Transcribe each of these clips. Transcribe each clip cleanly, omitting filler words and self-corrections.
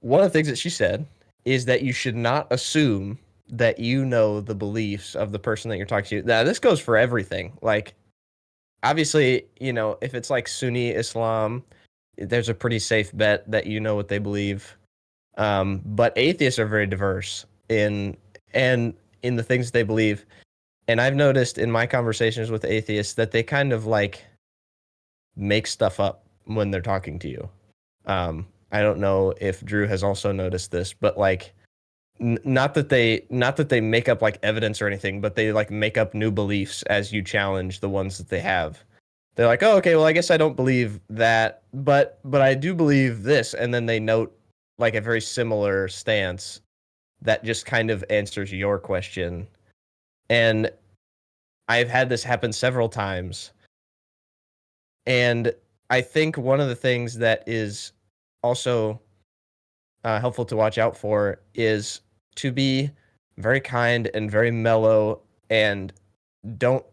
one of the things that she said is that you should not assume that you know the beliefs of the person that you're talking to. Now, this goes for everything. Like, obviously, if it's like Sunni Islam, there's a pretty safe bet that you know what they believe. But atheists are very diverse in the things they believe. And I've noticed in my conversations with atheists that they kind of like make stuff up when they're talking to you. I don't know if Drew has also noticed this, but like not that they make up like evidence or anything, but they like make up new beliefs as you challenge the ones that they have. They're like, "Oh, okay, well, I guess I don't believe that, but I do believe this." And then they note like a very similar stance that just kind of answers your question. And I've had this happen several times. And I think one of the things that is also helpful to watch out for is to be very kind and very mellow, and don't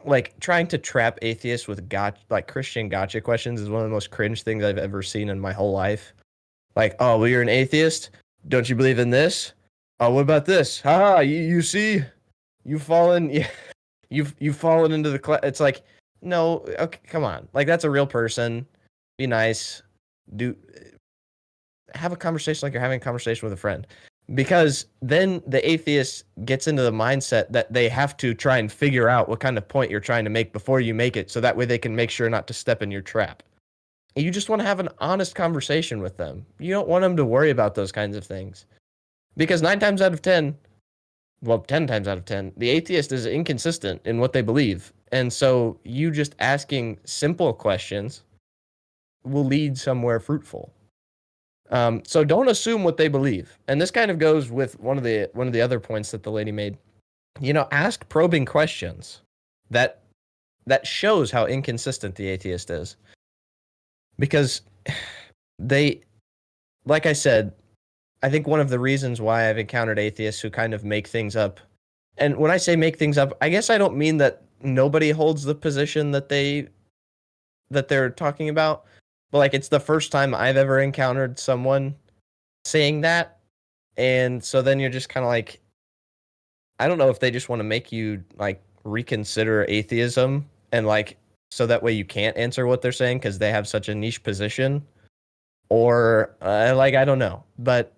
like trying to trap atheists with like Christian gotcha questions is one of the most cringe things I've ever seen in my whole life. Like, oh, well, you're an atheist? Don't you believe in this? Oh, what about this? Haha, you see, you've fallen, yeah, you've fallen into the It's like, no, okay, come on. Like, that's a real person. Be nice. Do have a conversation like you're having a conversation with a friend. Because then the atheist gets into the mindset that they have to try and figure out what kind of point you're trying to make before you make it, so that way they can make sure not to step in your trap. You just want to have an honest conversation with them. You don't want them to worry about those kinds of things. Because 9 times out of 10, well, 10 times out of 10, the atheist is inconsistent in what they believe. And so you just asking simple questions will lead somewhere fruitful. So don't assume what they believe. And this kind of goes with one of the other points that the lady made. Ask probing questions that shows how inconsistent the atheist is. Because they, like I said, I think one of the reasons why I've encountered atheists who kind of make things up, and when I say make things up, I guess I don't mean that nobody holds the position that they're talking about, but like it's the first time I've ever encountered someone saying that, and so then you're just kind of like, I don't know if they just want to make you like reconsider atheism, and like so that way you can't answer what they're saying because they have such a niche position, or like I don't know, but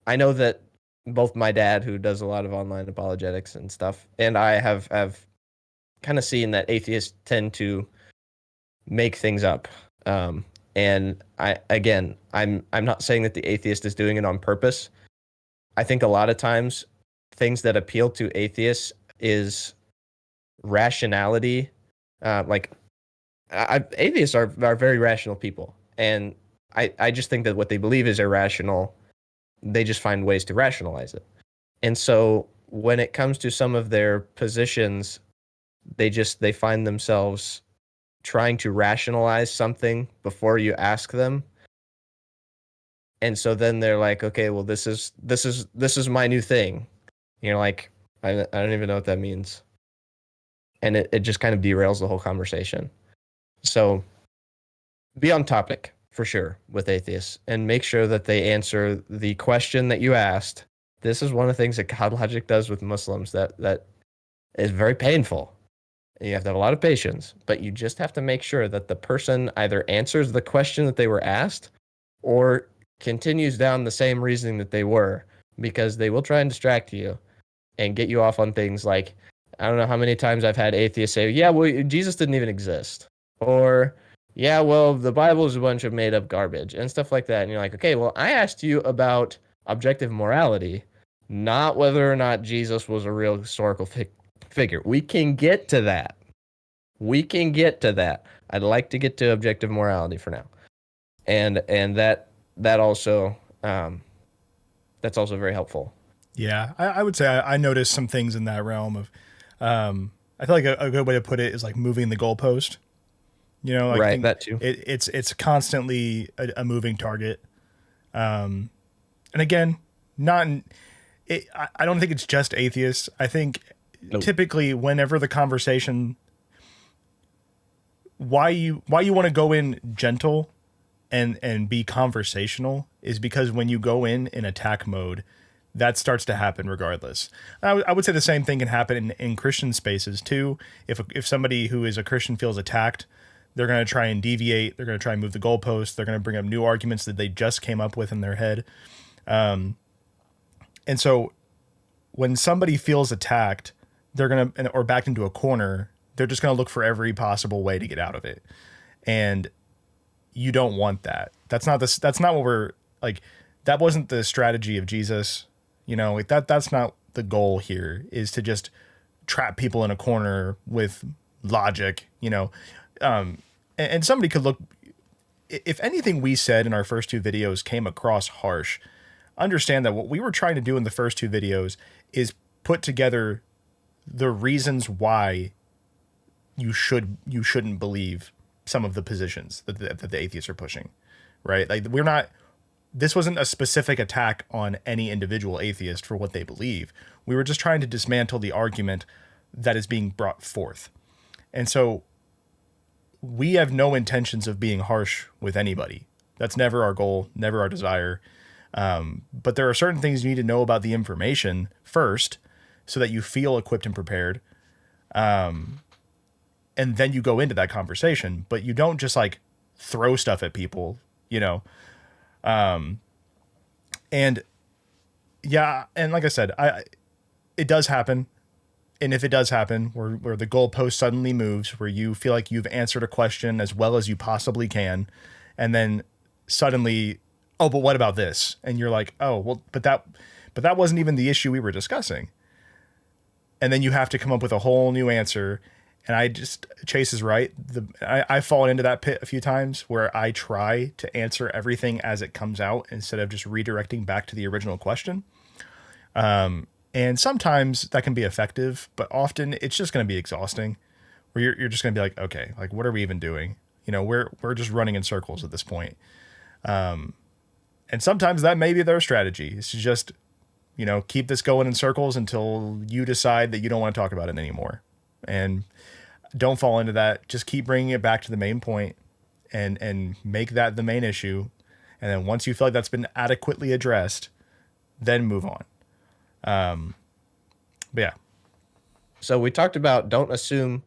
I know that both my dad, who does a lot of online apologetics and stuff, and I have kind of seen that atheists tend to make things up. And I'm not saying that the atheist is doing it on purpose. I think a lot of times things that appeal to atheists is rationality. Atheists are very rational people, and I just think that what they believe is irrational. They just find ways to rationalize it. And so when it comes to some of their positions, they find themselves trying to rationalize something before you ask them. And so then they're like, okay, well, this is my new thing. And you're like, I don't even know what that means. And it just kind of derails the whole conversation. So be on topic for sure with atheists, and make sure that they answer the question that you asked. This is one of the things that God Logic does with Muslims that is very painful. You have to have a lot of patience, but you just have to make sure that the person either answers the question that they were asked or continues down the same reasoning that they were, because they will try and distract you and get you off on things like, I don't know how many times I've had atheists say, yeah, well, Jesus didn't even exist. Or, yeah, well, the Bible is a bunch of made up garbage and stuff like that. And you're like, okay, well, I asked you about objective morality, not whether or not Jesus was a real historical figure. We can get to that. I'd like to get to objective morality for now. And that also, that's also very helpful. Yeah, I would say I noticed some things in that realm of, I feel like a good way to put it is like moving the goalpost. Like right, that too. It's constantly a moving target. And again, I don't think it's just atheists. I think typically whenever the conversation, why you want to go in gentle and be conversational is because when you go in attack mode, that starts to happen regardless. I would say the same thing can happen in Christian spaces too. If somebody who is a Christian feels attacked, they're going to try and deviate. They're going to try and move the goalposts. They're going to bring up new arguments that they just came up with in their head. And so when somebody feels attacked, they're going to, or backed into a corner, they're just going to look for every possible way to get out of it. And you don't want that. That's not what we're like. That wasn't the strategy of Jesus. You know, like that's not the goal here, is to just trap people in a corner with logic, you know. And somebody could look, if anything we said in our first two videos came across harsh, understand that what we were trying to do in the first two videos is put together the reasons why you shouldn't believe some of the positions that the atheists are pushing, right? Like this wasn't a specific attack on any individual atheist for what they believe. We were just trying to dismantle the argument that is being brought forth. And so we have no intentions of being harsh with anybody. That's never our goal, never our desire. But there are certain things you need to know about the information first so that you feel equipped and prepared. And then you go into that conversation, but you don't just like throw stuff at people, you know? And yeah, and like I said, it does happen. And if it does happen, where the goalpost suddenly moves, where you feel like you've answered a question as well as you possibly can, and then suddenly, oh, but what about this? And you're like, oh, well, but that wasn't even the issue we were discussing. And then you have to come up with a whole new answer. And Chase is right. I've fallen into that pit a few times where I try to answer everything as it comes out instead of just redirecting back to the original question. And sometimes that can be effective, but often it's just going to be exhausting, where you're just going to be like, okay, like what are we even doing? You know, we're just running in circles at this point. And sometimes that may be their strategy. It's to just, you know, keep this going in circles until you decide that you don't want to talk about it anymore. And don't fall into that. Just keep bringing it back to the main point and make that the main issue. And then once you feel like that's been adequately addressed, then move on. But yeah. So we talked about don't assume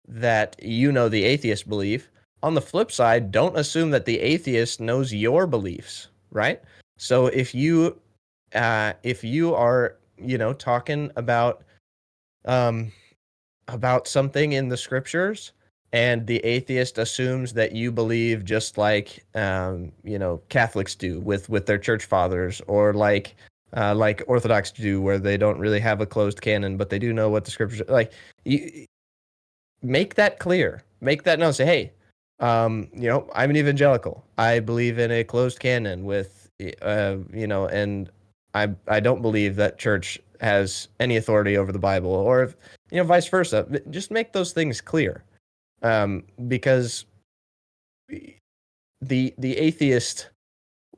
that you know the atheist belief. On the flip side, don't assume that the atheist knows your beliefs, right? So if you are, you know, talking about something in the scriptures, and the atheist assumes that you believe just like you know, Catholics do with their church fathers, or like Orthodox do, where they don't really have a closed canon, but they do know what the scriptures are. Like, you make that clear, make that known. Say, hey, you know, I'm an evangelical. I believe in a closed canon with, you know, and I don't believe that church has any authority over the Bible, or if, you know, vice versa. Just make those things clear, because the atheist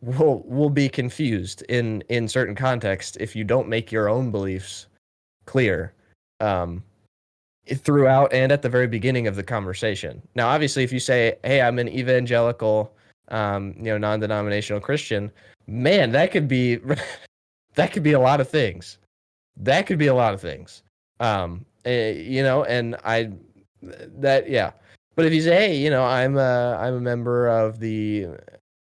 will be confused in certain contexts if you don't make your own beliefs clear throughout and at the very beginning of the conversation. Now, obviously, if you say, hey, I'm an evangelical, you know, non-denominational Christian, man, that could be that could be a lot of things. That could be a lot of things. You know, and yeah. But if you say, hey, you know, I'm a member of the,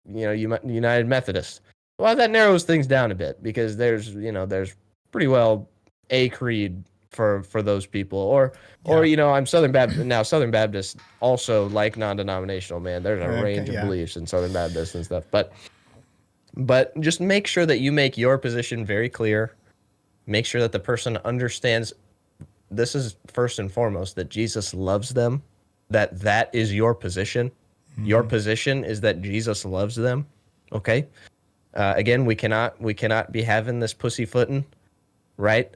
you know, United Methodist, well, that narrows things down a bit, because there's pretty well a creed for those people, or you know, I'm Southern Baptist. Now Southern Baptists also like non-denominational, man. There's a range of beliefs in Southern Baptists and stuff, but just make sure that you make your position very clear. Make sure that the person understands this is first and foremost that Jesus loves them, that is your position. Mm-hmm. Your position is that Jesus loves them. Okay. Again, we cannot be having this pussyfooting, right?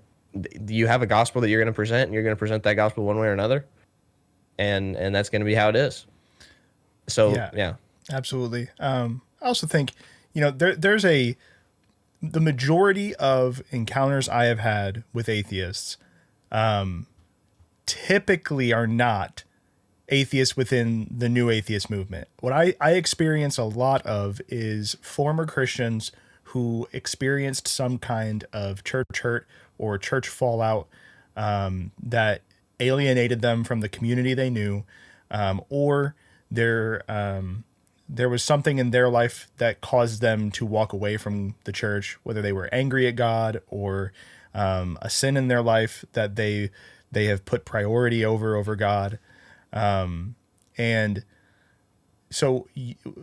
You have a gospel that you're going to present, and you're going to present that gospel one way or another, and that's going to be how it is. So yeah. Absolutely. I also think, you know, there's the majority of encounters I have had with atheists, typically are not atheists within the new atheist movement. What I experience a lot of is former Christians who experienced some kind of church hurt or church fallout that alienated them from the community they knew, or there was something in their life that caused them to walk away from the church, whether they were angry at God or a sin in their life that they have put priority over God. And so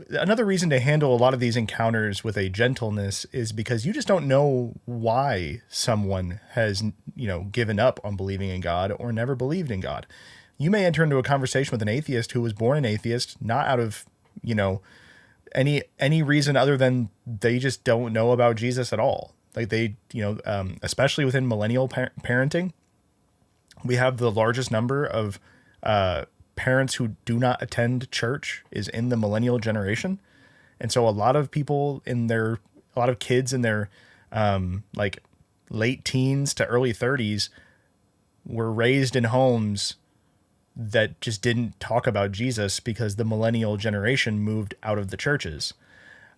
another reason to handle a lot of these encounters with a gentleness is because you just don't know why someone has, given up on believing in God or never believed in God. You may enter into a conversation with an atheist who was born an atheist, not out of, any reason other than they just don't know about Jesus at all. Like they, especially within millennial parenting, we have the largest number of parents who do not attend church is in the millennial generation. And so a lot of kids in their like late teens to early 30s were raised in homes that just didn't talk about Jesus because the millennial generation moved out of the churches.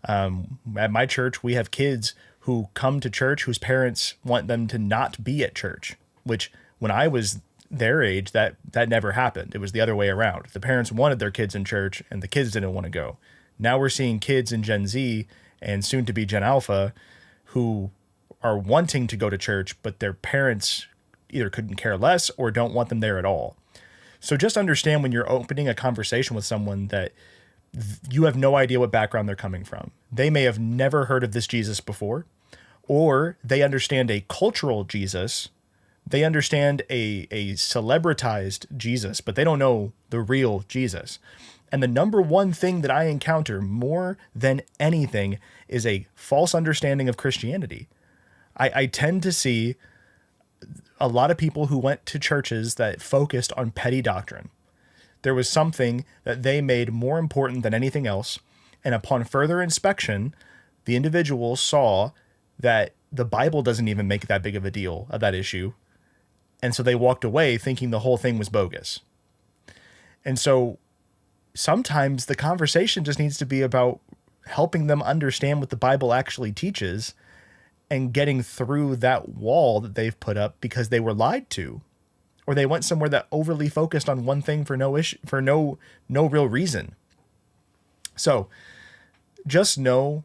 At my church, we have kids who come to church whose parents want them to not be at church, which when I was their age, that never happened. It was the other way around. The parents wanted their kids in church and the kids didn't want to go. Now we're seeing kids in Gen Z and soon to be Gen Alpha who are wanting to go to church, but their parents either couldn't care less or don't want them there at all. So just understand when you're opening a conversation with someone that you have no idea what background they're coming from. They may have never heard of this Jesus before, or they understand a cultural Jesus. They understand a celebritized Jesus, but they don't know the real Jesus. And the number one thing that I encounter more than anything is a false understanding of Christianity. I tend to see a lot of people who went to churches that focused on petty doctrine. There was something that they made more important than anything else. And upon further inspection, the individual saw that the Bible doesn't even make that big of a deal of that issue. And so they walked away thinking the whole thing was bogus. And so sometimes the conversation just needs to be about helping them understand what the Bible actually teaches and getting through that wall that they've put up because they were lied to, or they went somewhere that overly focused on one thing for no real reason. So just know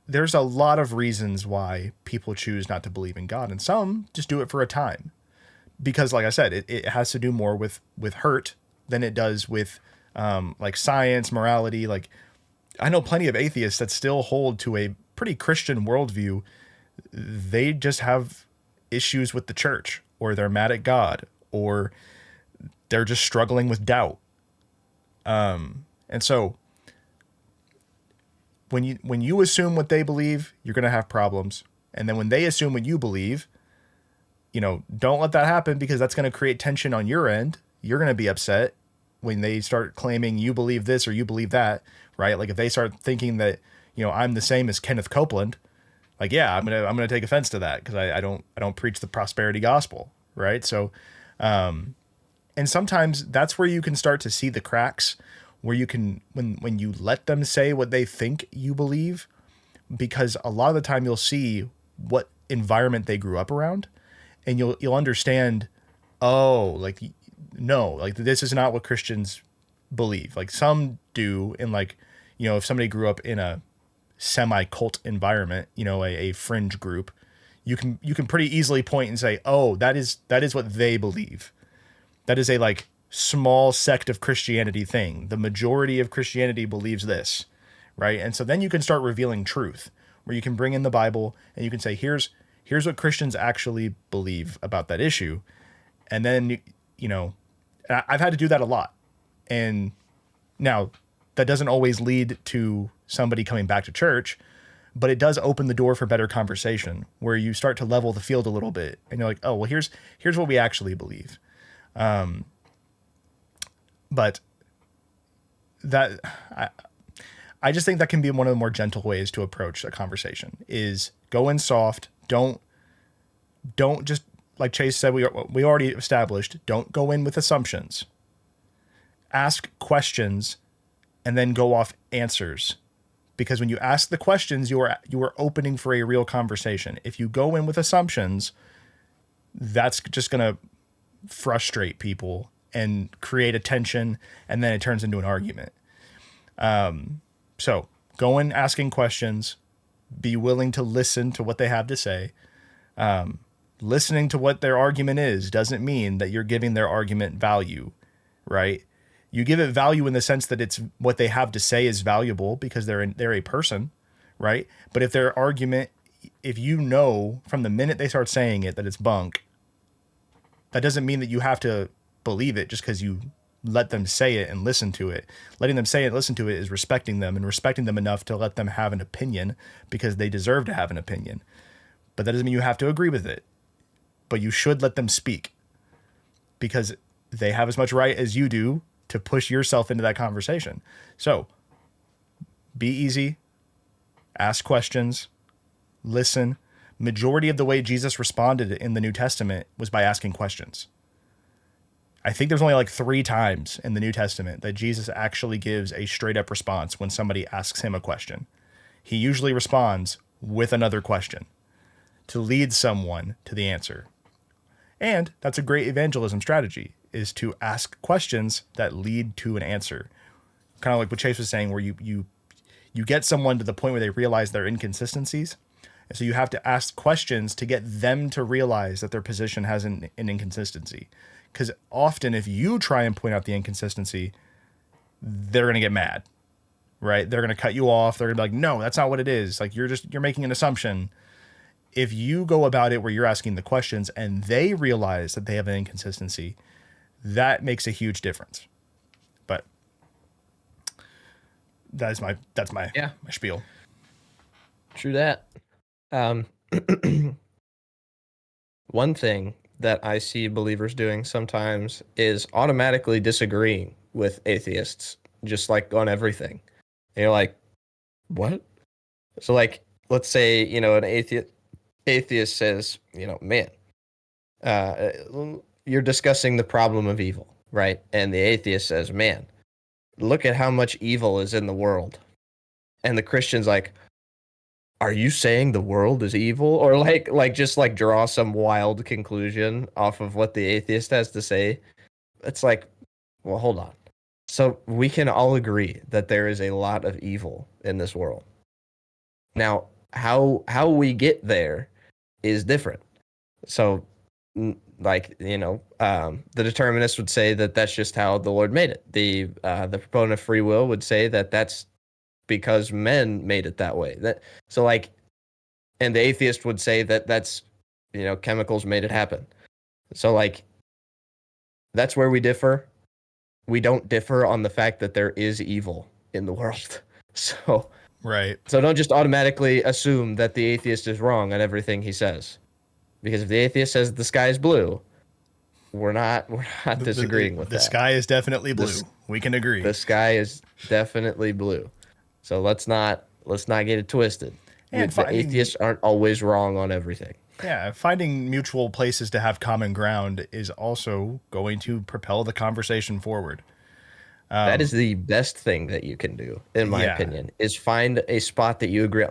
there's a lot of reasons why people choose not to believe in God, and some just do it for a time because, like I said, it has to do more with hurt than it does with like science, morality. Like I know plenty of atheists that still hold to a pretty Christian worldview. They just have issues with the church, or they're mad at God, or they're just struggling with doubt. And so when you assume what they believe, you're going to have problems. And then when they assume what you believe, don't let that happen because that's going to create tension on your end. You're going to be upset when they start claiming you believe this or you believe that, right? Like if they start thinking that, I'm the same as Kenneth Copeland, like, yeah, I'm going to take offense to that because I don't preach the prosperity gospel, right? So, and sometimes that's where you can start to see the cracks, where you can, when you let them say what they think you believe, because a lot of the time you'll see what environment they grew up around, and you'll understand, oh, like, no, like this is not what Christians believe. Like some do, and like, if somebody grew up in a semi-cult environment, a fringe group, you can pretty easily point and say, oh, that is what they believe. That is a like small sect of Christianity thing. The majority of Christianity believes this, right? And so then you can start revealing truth, where you can bring in the Bible and you can say, here's what Christians actually believe about that issue. And then, I've had to do that a lot. And now that doesn't always lead to somebody coming back to church, but it does open the door for better conversation, where you start to level the field a little bit and you're like, oh, well, here's what we actually believe. But that I just think that can be one of the more gentle ways to approach a conversation is go in soft. Don't just, like Chase said, we already established, don't go in with assumptions. ask questions and then go off answers. Because when you ask the questions, you are opening for a real conversation. If you go in with assumptions, that's just going to frustrate people and create a tension, and then it turns into an argument. So go in asking questions, be willing to listen to what they have to say. Listening to what their argument is doesn't mean that you're giving their argument value, right? You give it value in the sense that it's what they have to say is valuable because they're a person, right? But if their argument, if you know from the minute they start saying it that it's bunk, that doesn't mean that you have to believe it just because you let them say it and listen to it. Letting them say it and listen to it is respecting them, and respecting them enough to let them have an opinion because they deserve to have an opinion. But that doesn't mean you have to agree with it. But you should let them speak because they have as much right as you do to push yourself into that conversation. So be easy, ask questions, listen. Majority of the way Jesus responded in the New Testament was by asking questions. I think there's only like 3 times in the New Testament that Jesus actually gives a straight up response when somebody asks him a question. He usually responds with another question to lead someone to the answer. And that's a great evangelism strategy, is to ask questions that lead to an answer. Kind of like what Chase was saying, where you get someone to the point where they realize their inconsistencies. And so you have to ask questions to get them to realize that their position has an inconsistency. Because often if you try and point out the inconsistency, they're going to get mad, right? They're going to cut you off. They're going to be like, no, that's not what it is. Like you're making an assumption. If you go about it where you're asking the questions and they realize that they have an inconsistency, that makes a huge difference. But that's my spiel. True that. One thing that I see believers doing sometimes is automatically disagreeing with atheists, just like on everything. And you're like, what? So like, let's say, an atheist says, man, you're discussing the problem of evil, right? And the atheist says, man, look at how much evil is in the world. And the Christian's like, are you saying the world is evil? Or just draw some wild conclusion off of what the atheist has to say. It's like, well, hold on. So we can all agree that there is a lot of evil in this world. Now, how we get there is different. So, the determinist would say that that's just how the Lord made it. The proponent of free will would say that that's because men made it that way. And the atheist would say that that's, chemicals made it happen. So that's where we differ. We don't differ on the fact that there is evil in the world. So, right. So don't just automatically assume that the atheist is wrong on everything he says. Because if the atheist says the sky is blue, we're not disagreeing with that. The sky is definitely blue. We can agree. The sky is definitely blue. So let's not get it twisted. And the atheists aren't always wrong on everything. Yeah, finding mutual places to have common ground is also going to propel the conversation forward. That is the best thing that you can do, in my opinion, is find a spot that you agree on.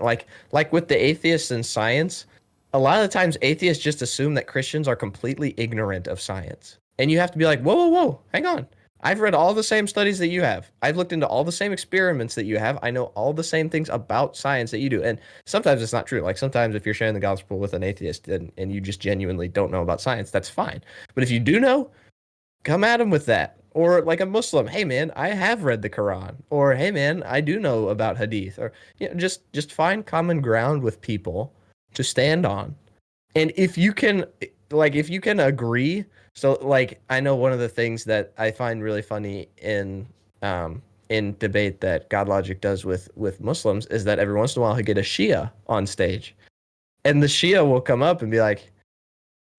Like with the atheists in science, a lot of the times atheists just assume that Christians are completely ignorant of science. And you have to be like, whoa, hang on. I've read all the same studies that you have. I've looked into all the same experiments that you have. I know all the same things about science that you do. And sometimes it's not true. Like sometimes if you're sharing the gospel with an atheist and you just genuinely don't know about science, that's fine. But if you do know, come at them with that. Or like a Muslim, hey man, I have read the Quran. Or hey man, I do know about Hadith. Or just find common ground with people to stand on. And if you can agree. So, I know one of the things that I find really funny in debate that God Logic does with Muslims is that every once in a while he'll get a Shia on stage. And the Shia will come up and be like,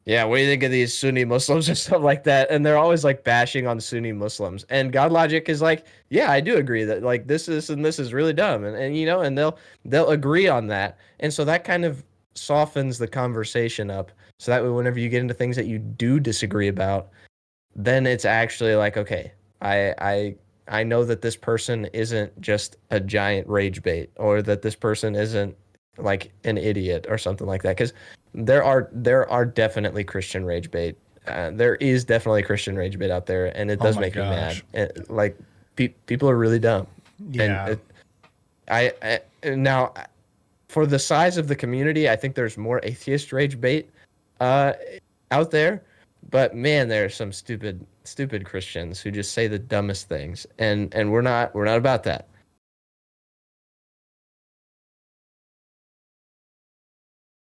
yeah, what do you think of these Sunni Muslims or stuff like that? And they're always bashing on Sunni Muslims. And God Logic is like, yeah, I do agree that this is really dumb. And they'll agree on that. And so that kind of softens the conversation up. So that way, whenever you get into things that you do disagree about, then it's actually like, okay, I know that this person isn't just a giant rage bait, or that this person isn't like an idiot or something like that. Because there are definitely Christian rage bait. There is definitely Christian rage bait out there, and it Oh does my make me mad. gosh. Like people are really dumb, and Yeah. I now for the size of the community, I think there's more atheist rage bait uh, out there. But man, there are some stupid Christians who just say the dumbest things, and we're not about that.